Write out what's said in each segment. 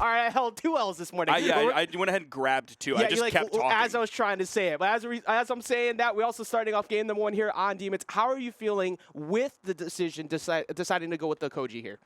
All right, I held 2 L's this morning. I went ahead and grabbed 2. Yeah, I just kept talking. As I was trying to say it. But as I'm saying that, we're also starting off game number 1 here on Demons. How are you feeling with the decision deciding to go with the Koji here?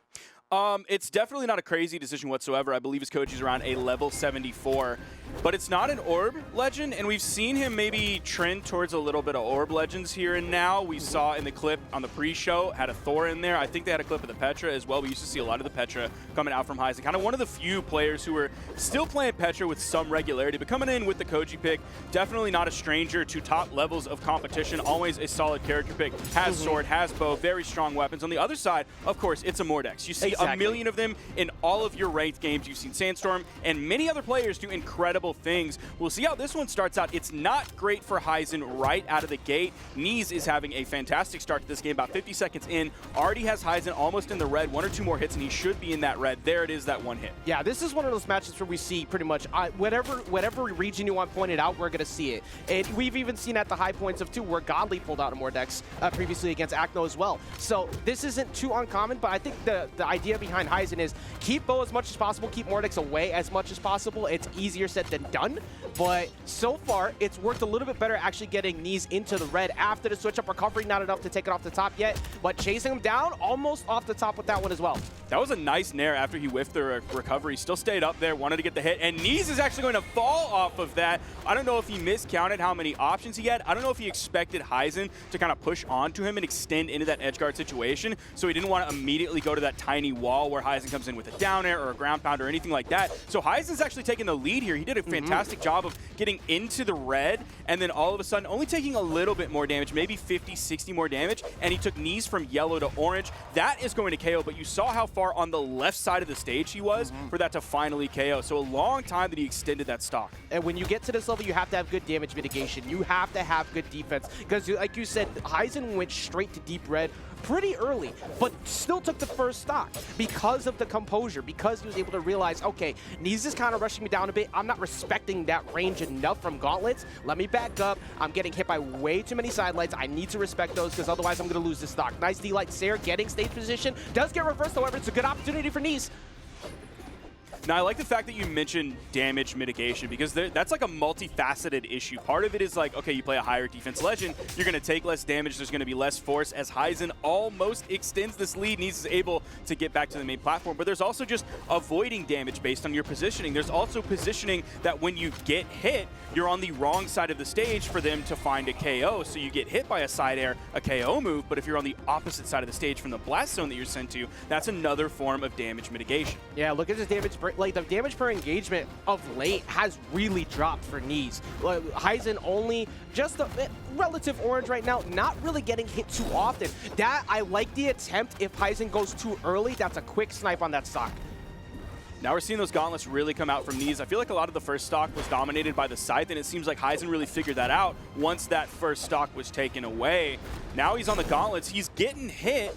It's definitely not a crazy decision whatsoever. I believe his Koji's around a level 74. But it's not an Orb Legend, and we've seen him maybe trend towards a little bit of Orb Legends here and now. We saw in the clip on the pre-show, had a Thor in there. I think they had a clip of the Petra as well. We used to see a lot of the Petra coming out from Hysen. Kind of one of the few players who were still playing Petra with some regularity, but coming in with the Koji pick, definitely not a stranger to top levels of competition. Always a solid character pick. Has sword, has bow, very strong weapons. On the other side, of course, it's a Mordex. You see a million of them in all of your ranked games. You've seen Sandstorm and many other players do incredible things. We'll see how this one starts out. It's not great for Hysen right out of the gate. Neeze is having a fantastic start to this game. About 50 seconds in, already has Hysen almost in the red. 1 or 2 more hits, and he should be in that red. There it is, that 1 hit. Yeah, this is one of those matches where we see pretty much whatever region you want pointed out, we're going to see it. And we've even seen at the high points of 2 where Godly pulled out a Mordex previously against Acno as well. So this isn't too uncommon, but I think the idea behind Hysen is keep bow as much as possible, keep Mordex away as much as possible. It's easier said than done, but so far it's worked a little bit better actually getting Neeze into the red after the switch up recovery. Not enough to take it off the top yet, but chasing him down almost off the top with that one as well. That was a nice nair after he whiffed the recovery. Still stayed up there, wanted to get the hit, and Neeze is actually going to fall off of that. I don't know if he miscounted how many options he had. I don't know if he expected Hysen to kind of push onto him and extend into that edge guard situation, so he didn't want to immediately go to that tiny wall where Hysen comes in with a down air or a ground pound or anything like that. So Hysen's actually taking the lead here. He did a fantastic job of getting into the red, and then all of a sudden only taking a little bit more damage, maybe 50, 60 more damage, and he took Neeze from yellow to orange. That is going to KO, but you saw how far on the left side of the stage he was for that to finally KO. So a long time that he extended that stock. And when you get to this level, you have to have good damage mitigation. You have to have good defense, because like you said, Hysen went straight to deep red pretty early, but still took the first stock because of the composure, because he was able to realize, okay, Neeze is kind of rushing me down a bit. I'm not respecting that range enough from gauntlets. Let me back up. I'm getting hit by way too many sidelights. I need to respect those, because otherwise I'm going to lose this stock. Nice D-Light Sair getting stage position. Does get reversed, however. It's a good opportunity for Neeze. Now, I like the fact that you mentioned damage mitigation, because that's like a multifaceted issue. Part of it is like, okay, you play a higher defense legend, you're going to take less damage, there's going to be less force. As Hysen almost extends this lead, Neeze is able to get back to the main platform. But there's also just avoiding damage based on your positioning. There's also positioning that when you get hit, you're on the wrong side of the stage for them to find a KO. So you get hit by a side air, a KO move, but if you're on the opposite side of the stage from the blast zone that you're sent to, that's another form of damage mitigation. Yeah, look at this damage. Like, the damage per engagement of late has really dropped for Neeze. Hysen only just a relative orange right now, not really getting hit too often. That, I like the attempt. If Hysen goes too early, that's a quick snipe on that stock. Now we're seeing those gauntlets really come out from Neeze. I feel like a lot of the first stock was dominated by the scythe, and it seems like Hysen really figured that out once that first stock was taken away. Now he's on the gauntlets. He's getting hit.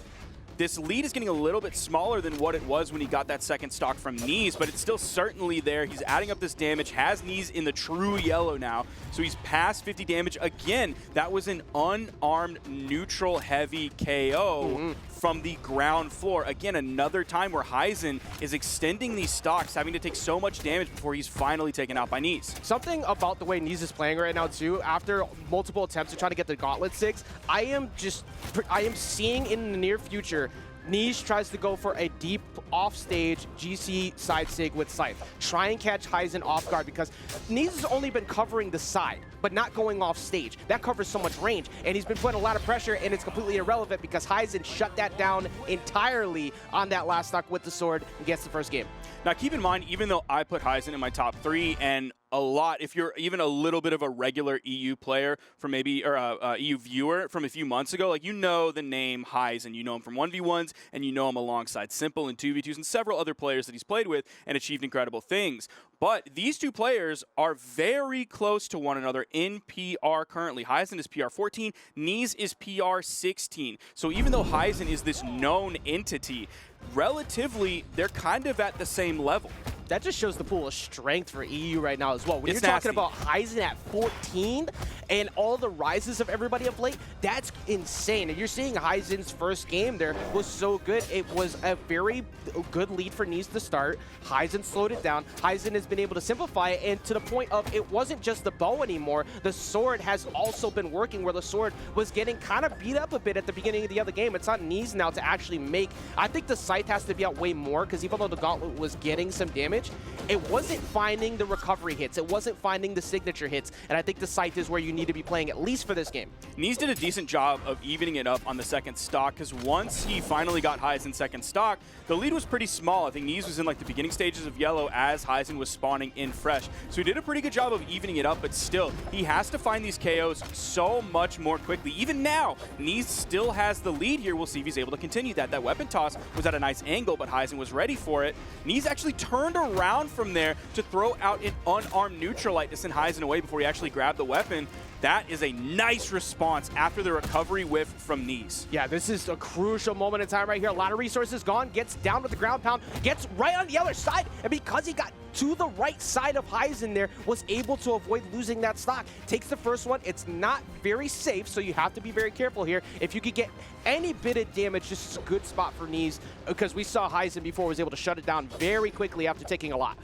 This lead is getting a little bit smaller than what it was when he got that second stock from Neeze, but it's still certainly there. He's adding up this damage, has Neeze in the true yellow now, so he's past 50 damage. Again, that was an unarmed, neutral, heavy KO from the ground floor. Again, another time where Hysen is extending these stocks, having to take so much damage before he's finally taken out by Neeze. Something about the way Neeze is playing right now, too, after multiple attempts to try to get the Gauntlet 6, I am seeing in the near future Neeze tries to go for a deep offstage GC side sig with Scythe. Try and catch Hysen off guard, because Neeze has only been covering the side, but not going off stage. That covers so much range, and he's been putting a lot of pressure, and it's completely irrelevant because Hysen shut that down entirely on that last stock with the sword and gets the first game. Now keep in mind, even though I put Hysen in my top 3, and a lot, if you're even a little bit of a regular EU player from maybe, or a EU viewer from a few months ago, like, you know the name Hysen. You know him from 1v1s, and you know him alongside Simple and 2v2s and several other players that he's played with and achieved incredible things. But these two players are very close to one another in PR currently. Hysen is PR 14, Neeze is PR 16. So even though Hysen is this known entity, relatively, they're kind of at the same level. that just shows the pool of strength for EU right now as well. When It's you're nasty. talking about Hysen at 14 and all the rises of everybody of late, that's insane. And you're seeing Hysen's first game there was so good. It was a very good lead for Neeze to start. Hysen slowed it down. Hysen has been able to simplify it, and to the point of it wasn't just the bow anymore. The sword has also been working, where the sword was getting kind of beat up a bit at the beginning of the other game. It's on Neeze now to actually make. I think the scythe has to be out way more, because even though the gauntlet was getting some damage, it wasn't finding the recovery hits. It wasn't finding the signature hits, and I think the scythe is where you need to be playing, at least for this game. Neeze did a decent job of evening it up on the second stock, because once he finally got Hysen second stock, the lead was pretty small. I think Neeze was in like the beginning stages of yellow as Hysen was spawning in fresh. So he did a pretty good job of evening it up, but still, he has to find these KOs so much more quickly. Even now, Neeze still has the lead here. We'll see if he's able to continue that. That weapon toss was at a nice angle, but Hysen was ready for it. Neeze actually turned around from there to throw out an unarmed neutralite to send Hysen away before he actually grabbed the weapon. That is a nice response after the recovery whiff from Neeze. Yeah, this is a crucial moment in time right here. A lot of resources gone, gets down with the ground pound, gets right on the other side, and because he got to the right side of Hysen there, was able to avoid losing that stock. Takes the first one. It's not very safe, so you have to be very careful here. If you could get any bit of damage, this is a good spot for Neeze, because we saw Hysen before was able to shut it down very quickly after taking a lot.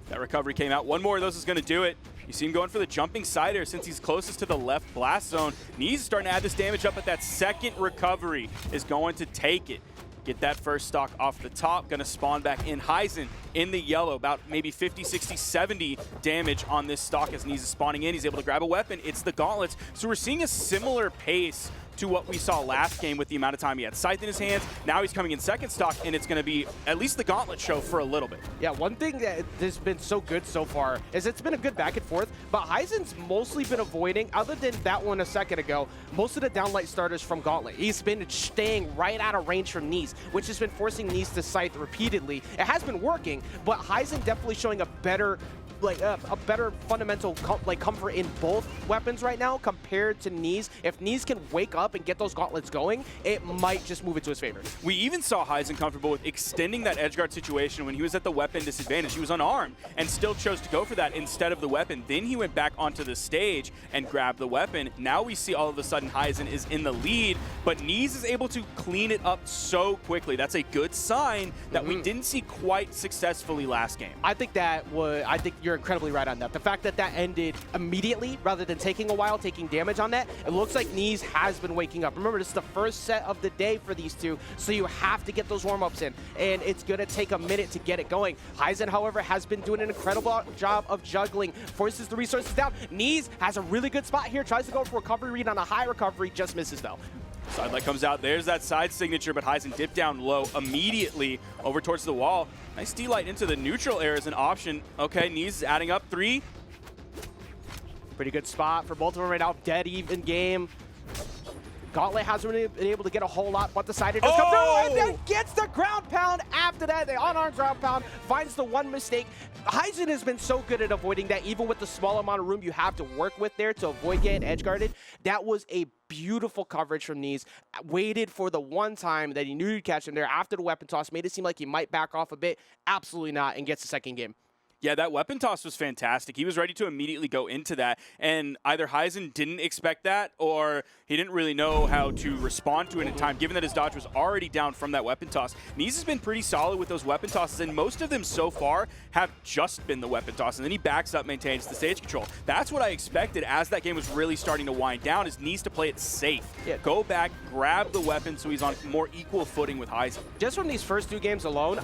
That recovery came out. One more of those is going to do it. You see him going for the jumping cider since he's closest to the left blast zone. Neeze is starting to add this damage up, but that second recovery is going to take it. Get that first stock off the top. Going to spawn back in. Hysen in the yellow, about maybe 50, 60, 70 damage on this stock as Neeze is spawning in. He's able to grab a weapon. It's the gauntlets. So we're seeing a similar pace to what we saw last game with the amount of time he had scythe in his hands. Now he's coming in second stock, and it's going to be at least the gauntlet show for a little bit. Yeah, one thing that has been so good so far is it's been a good back and forth, but Hysen's mostly been avoiding, other than that one a second ago, most of the downlight starters from Gauntlet. He's been staying right out of range from Neeze, which has been forcing Neeze to scythe repeatedly. It has been working, but Hysen definitely showing a better fundamental comfort in both weapons right now compared to Neeze. If Neeze can wake up and get those gauntlets going, it might just move it to his favor. We even saw Hysen comfortable with extending that edgeguard situation when he was at the weapon disadvantage. He was unarmed and still chose to go for that instead of the weapon. Then he went back onto the stage and grabbed the weapon. Now we see all of a sudden Hysen is in the lead, but Neeze is able to clean it up so quickly. That's a good sign that we didn't see quite successfully last game. I think you're incredibly right on that. The fact that that ended immediately rather than taking a while, taking damage on that, it looks like Neeze has been waking up. Remember, this is the first set of the day for these two, so you have to get those warm-ups in, and it's going to take a minute to get it going. Hysen, however, has been doing an incredible job of juggling, forces the resources down. Neeze has a really good spot here, tries to go for recovery read on a high recovery, just misses though. Sidelight comes out. There's that side signature, but Hysen dipped down low immediately over towards the wall. Nice D-light into the neutral air is an option. Okay, Neeze is adding up 3. Pretty good spot for both of them right now. Dead even game. Gauntlet hasn't really been able to get a whole lot, but the side does come through and then gets the ground pound after that. The unarmed ground pound finds the one mistake. Hysen has been so good at avoiding that, even with the small amount of room you have to work with there to avoid getting edge guarded. That was a beautiful coverage from Neeze. Waited for the one time that he knew he'd catch him there after the weapon toss. Made it seem like he might back off a bit. Absolutely not, and gets the second game. Yeah, that weapon toss was fantastic. He was ready to immediately go into that, and either Hysen didn't expect that or he didn't really know how to respond to it in time, given that his dodge was already down from that weapon toss. Neeze has been pretty solid with those weapon tosses, and most of them so far have just been the weapon toss, and then he backs up, maintains the stage control. That's what I expected as that game was really starting to wind down, is Neeze to play it safe. Yeah. Go back, grab the weapon so he's on more equal footing with Hysen. Just from these first 2 games alone,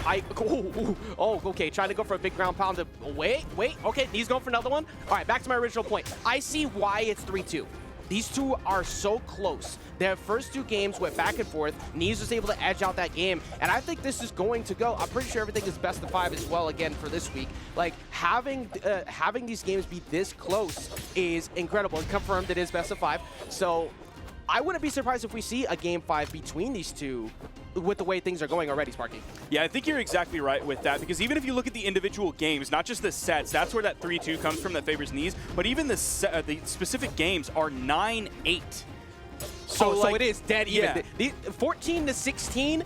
okay, trying to go for a big ground pound. Wait, okay, Neeze going for another one. All right, back to my original point. I see why it's 3-2. These two are so close. Their first 2 games went back and forth. Neeze was able to edge out that game, and I think this is going to go. I'm pretty sure everything is best of 5 as well again for this week. Like, having these games be this close is incredible. And confirmed it is best of 5. So I wouldn't be surprised if we see a game 5 between these two with the way things are going already, Sparky. Yeah, I think you're exactly right with that, because even if you look at the individual games, not just the sets, that's where that 3-2 comes from that favors Neeze, but even the specific games are 9-8. So it is dead even. Yeah. 14-16,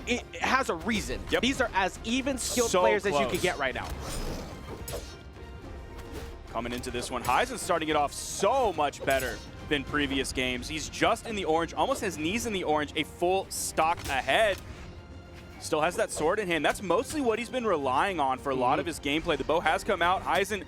it has a reason. Yep. These are as even skilled players as you could get right now. Coming into this one, Hysen's starting it off so much better than previous games. He's just in the orange, almost has Neeze in the orange, a full stock ahead. Still has that sword in hand. That's mostly what he's been relying on for a lot of his gameplay. The bow has come out. Hysen,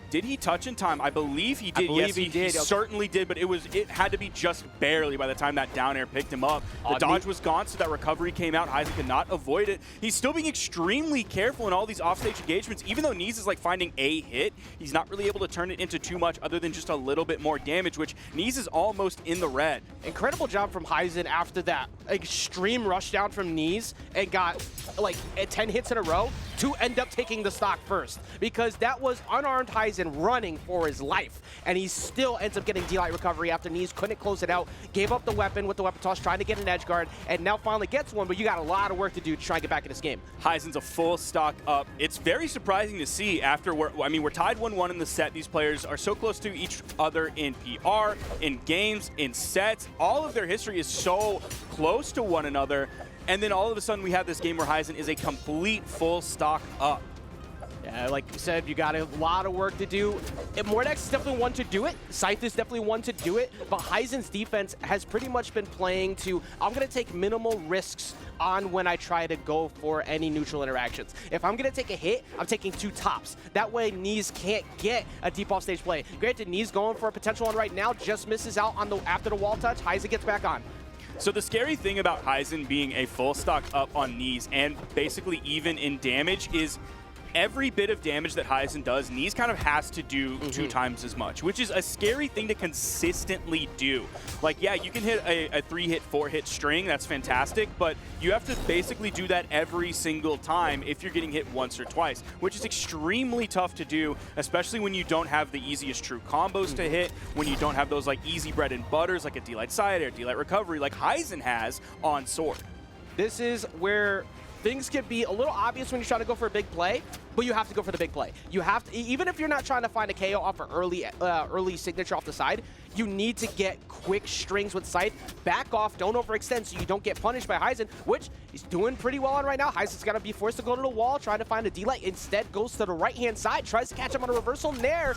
did he touch in time? I believe he did. Yes, he did. He certainly did, but it had to be just barely by the time that down air picked him up. The dodge was gone, so that recovery came out. Hysen could not avoid it. He's still being extremely careful in all these offstage engagements. Even though Neeze is like finding a hit, he's not really able to turn it into too much other than just a little bit more damage, which Neeze is almost in the red. Incredible job from Hysen after that extreme rush down from Neeze and got like 10 hits in a row to end up taking the stock first, because that was unarmed Hysen running for his life, and he still ends up getting D-Light recovery after Neeze couldn't close it out, gave up the weapon with the weapon toss, trying to get an edge guard, and now finally gets one, but you got a lot of work to do to try and get back in this game. Hysen's a full stock up. It's very surprising to see after we're tied 1-1 in the set. These players are so close to each other in PR, in games, in sets. All of their history is so close to one another. And then all of a sudden we have this game where Hysen is a complete full stock up. Yeah, like you said, you got a lot of work to do. Mordex is definitely one to do it. Scythe is definitely one to do it. But Hysen's defense has pretty much been playing to, I'm going to take minimal risks on when I try to go for any neutral interactions. If I'm going to take a hit, I'm taking 2 tops. That way, Neeze can't get a deep off stage play. Granted, Neeze going for a potential one right now, just misses out on the after the wall touch. Hysen gets back on. So the scary thing about Hysen being a full stock up on Neeze and basically even in damage is every bit of damage that Hysen does, Neeze kind of has to do 2 times as much, which is a scary thing to consistently do. Like, yeah, you can hit a 3-hit, 4-hit string, that's fantastic, but you have to basically do that every single time if you're getting hit once or twice, which is extremely tough to do, especially when you don't have the easiest true combos to hit, when you don't have those like easy bread and butters like a D-Light side air, D-Light recovery like Hysen has on sword. This is where things can be a little obvious when you're trying to go for a big play, but you have to go for the big play. You have to, even if you're not trying to find a KO off an early signature off the side, you need to get quick strings with Scythe. Back off, don't overextend so you don't get punished by Hysen, which he's doing pretty well on right now. Hysen's got to be forced to go to the wall, trying to find a D-Light. Instead, goes to the right-hand side, tries to catch him on a reversal nair.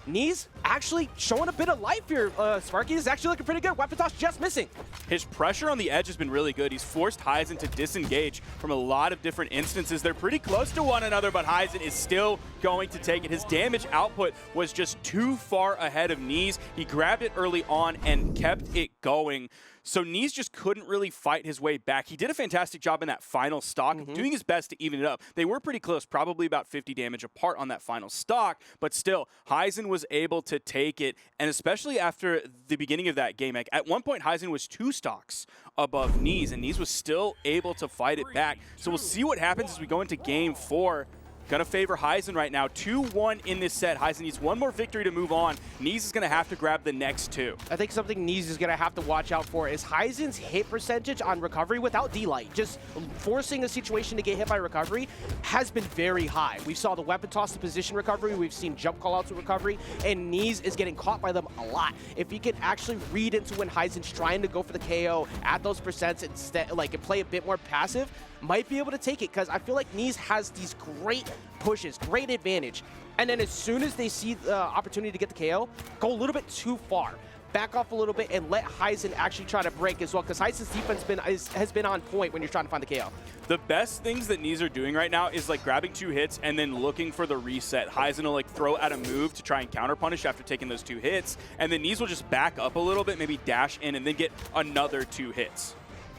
Neeze actually showing a bit of life here. Sparky is actually looking pretty good. Weapon toss just missing. His pressure on the edge has been really good. He's forced Hysen to disengage from a lot of different instances. They're pretty close to one another, but Hysen is still going to take it. His damage output was just too far ahead of Neeze. He grabbed it early on and kept it going. So Neeze just couldn't really fight his way back. He did a fantastic job in that final stock, doing his best to even it up. They were pretty close, probably about 50 damage apart on that final stock, but still, Hysen was able to take it, and especially after the beginning of that game, like at one point, Hysen was 2 stocks above Neeze, and Neeze was still able to fight it back. So we'll see what happens as we go into game 4. Gonna favor Hysen right now. 2-1 in this set. Hysen needs one more victory to move on. Neeze is gonna have to grab the next 2. I think something Neeze is gonna have to watch out for is Hysen's hit percentage on recovery without D-Light. Just forcing a situation to get hit by recovery has been very high. We saw the weapon toss to position recovery. We've seen jump callouts with recovery, and Neeze is getting caught by them a lot. If he can actually read into when Hysen's trying to go for the KO at those percents instead, like, and play a bit more passive, might be able to take it, because I feel like Neeze has these great pushes, great advantage, and then as soon as they see the opportunity to get the KO, go a little bit too far. Back off a little bit and let Hysen actually try to break as well, because Hysen's defense has been on point when you're trying to find the KO. The best things that Neeze are doing right now is like grabbing 2 hits and then looking for the reset. Hysen will like throw out a move to try and counter punish after taking those 2 hits, and then Neeze will just back up a little bit, maybe dash in, and then get another 2 hits.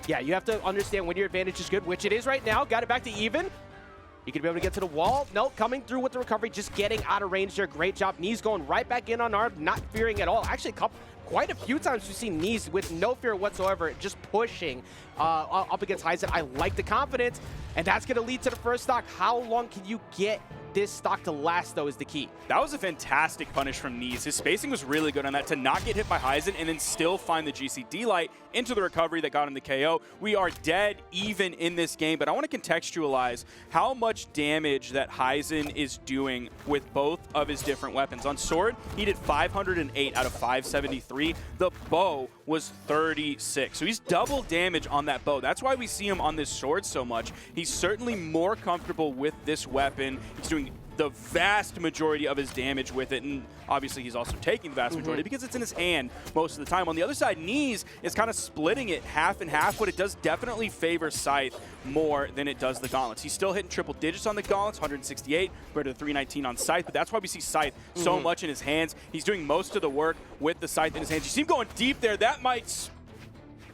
Yeah, you have to understand when your advantage is good, which it is right now. Got it back to even. You could be able to get to the wall. Nope, coming through with the recovery, just getting out of range there. Great job. Neeze going right back in unarmed, not fearing at all. Actually, quite a few times we've seen Neeze with no fear whatsoever, just pushing up against Hysen. I like the confidence, and that's going to lead to the first stock. How long can you get this stock to last, though, is the key. That was a fantastic punish from Neeze. His spacing was really good on that, to not get hit by Hysen and then still find the GC D-Light into the recovery that got him the KO. We are dead even in this game, but I want to contextualize how much damage that Hysen is doing with both of his different weapons. On sword, he did 508 out of 573. The bow, was 36. So he's double damage on that bow. That's why we see him on this sword so much. He's certainly more comfortable with this weapon. He's doing the vast majority of his damage with it, and obviously he's also taking the vast majority because it's in his hand most of the time. On the other side, Neeze is kind of splitting it half and half, but it does definitely favor Scythe more than it does the Gauntlets. He's still hitting triple digits on the Gauntlets, 168 compared to the 319 on Scythe, but that's why we see Scythe so much in his hands. He's doing most of the work with the Scythe in his hands. You see him going deep there. That might...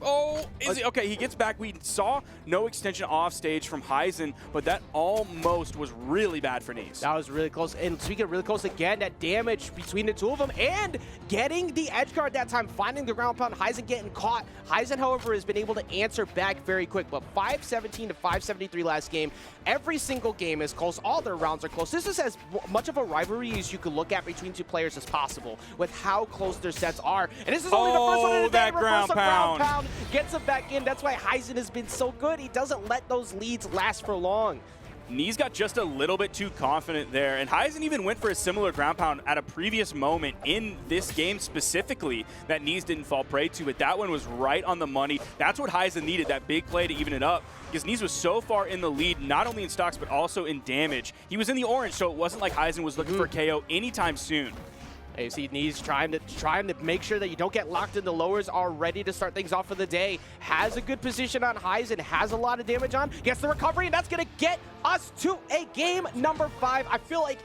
Oh, is it? Okay, he gets back. We saw no extension off stage from Hysen, but that almost was really bad for Neeze. That was really close. And speaking of really close again, that damage between the two of them and getting the edge guard that time, finding the ground pound, Hysen getting caught. Hysen, however, has been able to answer back very quick, but 517 to 573 last game. Every single game is close. All their rounds are close. This is as much of a rivalry as you could look at between two players as possible with how close their sets are. And this is only the first one in the day. That ground pound. Gets him back in. That's why Hysen has been so good. He doesn't let those leads last for long. Neeze got just a little bit too confident there, and Hysen even went for a similar ground pound at a previous moment in this game specifically that Neeze didn't fall prey to, but that one was right on the money. That's what Hysen needed, that big play to even it up, because Neeze was so far in the lead, not only in stocks, but also in damage. He was in the orange, so it wasn't like Hysen was looking for KO anytime soon. You see Neeze trying to make sure that you don't get locked in the lowers, are ready to start things off for the day. Has a good position on Hysen, has a lot of damage on, gets the recovery, and that's going to get us to a game number 5. I feel like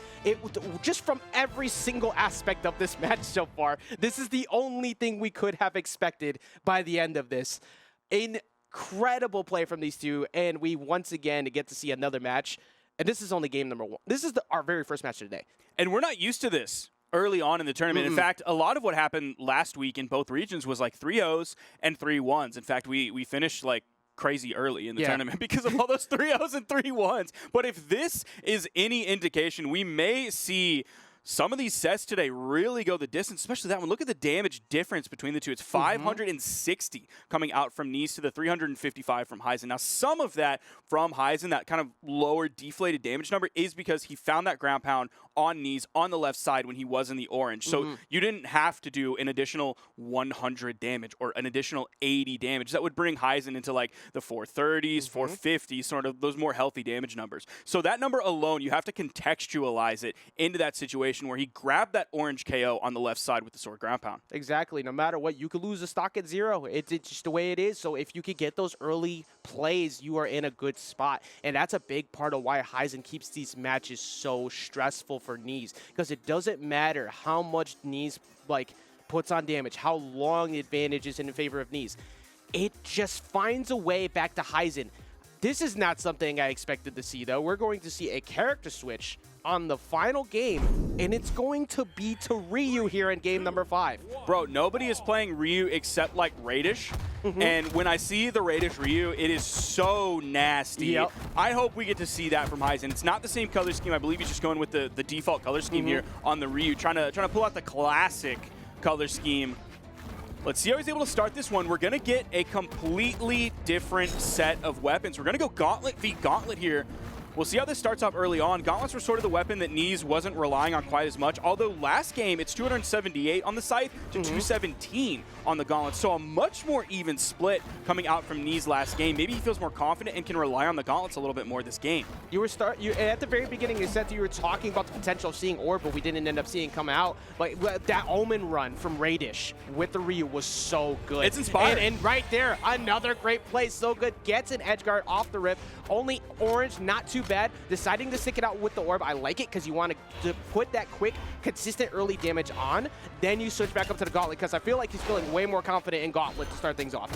just from every single aspect of this match so far, this is the only thing we could have expected by the end of this. Incredible play from these two, and we once again get to see another match. And this is only game number 1. This is our very first match of the day. And we're not used to this early on in the tournament. In fact, a lot of what happened last week in both regions was like 3-0s and 3-1s. In fact, we finished like crazy early in the tournament because of all those 3-0s and 3-1s. But if this is any indication, we may see some of these sets today really go the distance, especially that one. Look at the damage difference between the two. It's 560 coming out from Neeze to the 355 from Hysen. Now, some of that from Hysen, that kind of lower deflated damage number, is because he found that ground pound on Neeze on the left side when he was in the orange. So you didn't have to do an additional 100 damage or an additional 80 damage. That would bring Hysen into like the 430s, 450s, sort of those more healthy damage numbers. So that number alone, you have to contextualize it into that situation where he grabbed that orange KO on the left side with the sword ground pound. Exactly. No matter what, you could lose a stock at 0. It's just the way it is. So if you could get those early plays, you are in a good spot. And that's a big part of why Hysen keeps these matches so stressful for Neeze, because it doesn't matter how much Neeze puts on damage, how long the advantage is in favor of Neeze. It just finds a way back to Hysen. This is not something I expected to see, though. We're going to see a character switch on the final game, and it's going to be to Ryu here in game number 5. Bro, nobody is playing Ryu except like Radish, and when I see the Radish Ryu, it is so nasty. I hope we get to see that from Hysen. It's not the same color scheme. I believe he's just going with the default color scheme here on the Ryu, trying to pull out the classic color scheme. Let's see how he's able to start this one. We're going to get a completely different set of weapons. We're going to go Gauntlet v. Gauntlet here. We'll see how this starts off early on. Gauntlets were sort of the weapon that Neeze wasn't relying on quite as much, although last game it's 278 on the Scythe to 217 on the Gauntlets, so a much more even split coming out from Neeze last game. Maybe he feels more confident and can rely on the Gauntlets a little bit more this game. You at the very beginning, you said that you were talking about the potential of seeing Orb, but we didn't end up seeing come out. But that Omen run from Radish with the Ryu was so good. It's inspiring. And right there, another great play, so good. Gets an edge guard off the rip. Only orange, not too bad. Deciding to stick it out with the Orb, I like it because you want to put that quick, consistent early damage on. Then you switch back up to the Gauntlet because I feel like he's feeling way more confident in Gauntlet to start things off.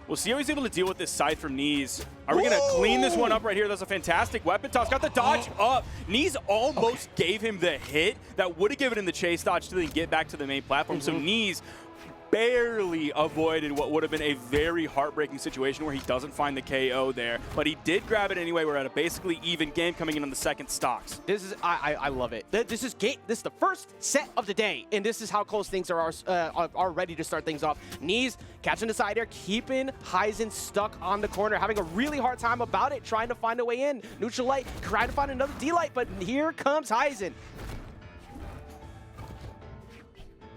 We'll see how he's able to deal with this Scythe from Neeze. Are we going to clean this one up right here? That's a fantastic weapon toss. Got the dodge up. Neeze almost gave him the hit that would have given him the chase dodge to then get back to the main platform. So Neeze barely avoided what would have been a very heartbreaking situation where he doesn't find the KO there, but he did grab it anyway. We're at a basically even game coming in on the second stocks. This is I love it. This is the first set of the day, and this is how close things are ready to start things off. Neeze catching the side air, keeping Hysen stuck on the corner, having a really hard time about it, trying to find a way in. Neutral light, trying to find another D-light, but here comes Hysen.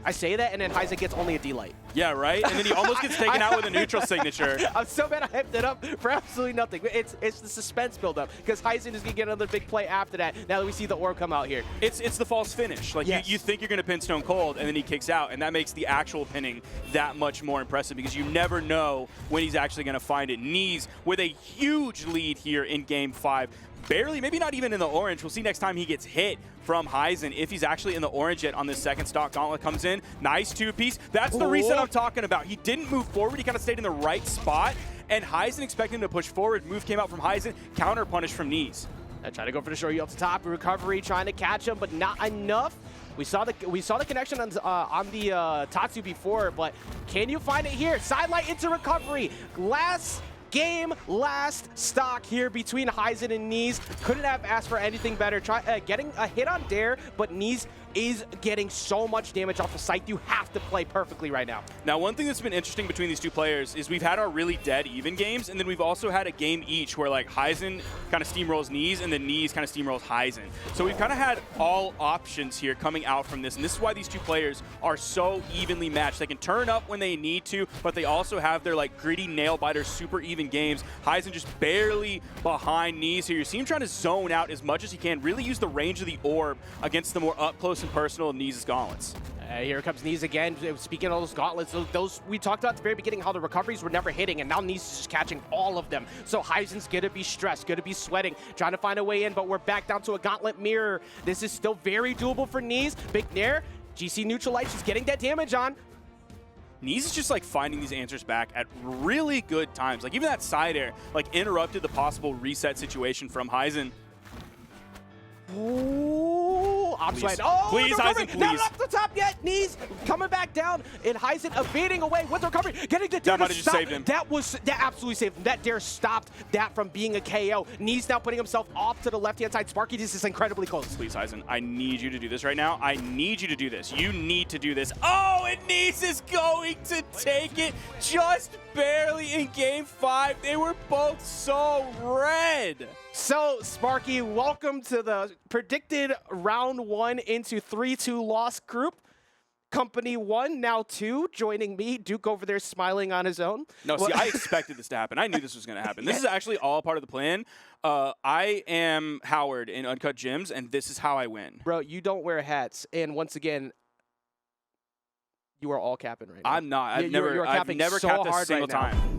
I say that, and then Hysen gets only a D-Light. Yeah, right? And then he almost gets taken out with a neutral signature. I'm so mad I hyped it up for absolutely nothing. It's the suspense build-up, because Hysen is going to get another big play after that, now that we see the orb come out here. It's the false finish. Like, yes. you think you're going to pin Stone Cold, and then he kicks out, and that makes the actual pinning that much more impressive, because you never know when he's actually going to find it. Neeze with a huge lead here in Game 5. Barely, maybe not even in the orange. We'll see next time he gets hit from Hysen if he's actually in the orange yet on this second stock. Gauntlet comes in. Nice two-piece. That's the reset I'm talking about. He didn't move forward. He kind of stayed in the right spot. And Hysen expecting him to push forward. Move came out from Hysen. Counter punish from Neeze. I try to go for the show you up the top. Recovery trying to catch him, but not enough. We saw the connection on the Tatsu before, but can you find it here? Sidelight into recovery. Last game, last stock here between Hysen and Neeze. Couldn't have asked for anything better. Getting a hit on Dare, but Neeze is getting so much damage off the site. You have to play perfectly right now. Now, one thing that's been interesting between these two players is we've had our really dead even games, and then we've also had a game each where like Hysen kind of steamrolls Neeze, and then Neeze kind of steamrolls Hysen. So we've kind of had all options here coming out from this, and this is why these two players are so evenly matched. They can turn up when they need to, but they also have their like gritty nail biter, super even games. Hysen just barely behind Neeze here. You see him trying to zone out as much as he can, really use the range of the orb against the more up close and personal Neeze's gauntlets. Here comes Neeze again. Speaking of those gauntlets, those we talked about at the very beginning how the recoveries were never hitting, and now Neeze is just catching all of them. So Hysen's gonna be stressed, gonna be sweating, trying to find a way in, but we're back down to a gauntlet mirror. This is still very doable for Neeze. Big Nair, GC neutralize, she's getting that damage on. Neeze is just like finding these answers back at really good times. Like even that side air, like interrupted the possible reset situation from Hysen. Ooh, Please. oh, Please, Hysen, please. Not up the top yet. Neeze coming back down, and Hysen evading away with the recovery, getting the dare That might to have just stop. saved him. That absolutely saved him. That dare stopped that from being a KO. Neeze now putting himself off to the left-hand side. Sparky, this is incredibly close. Please, Hysen, I need you to do this right now. I need you to do this. You need to do this. Oh, and Neeze is going to take it just barely in Game 5. They were both so red. So, Sparky, welcome to the predicted round 1 into 3-2 loss group. Company 1, now 2, joining me. Duke over there smiling on his own. No, see, I expected this to happen. I knew this was going to happen. This is actually all part of the plan. I am Howard in Uncut Gems, and this is how I win. Bro, you don't wear hats, and once again, you are all capping right now. I'm not. I've You're never capping capped so a hard single right now. time.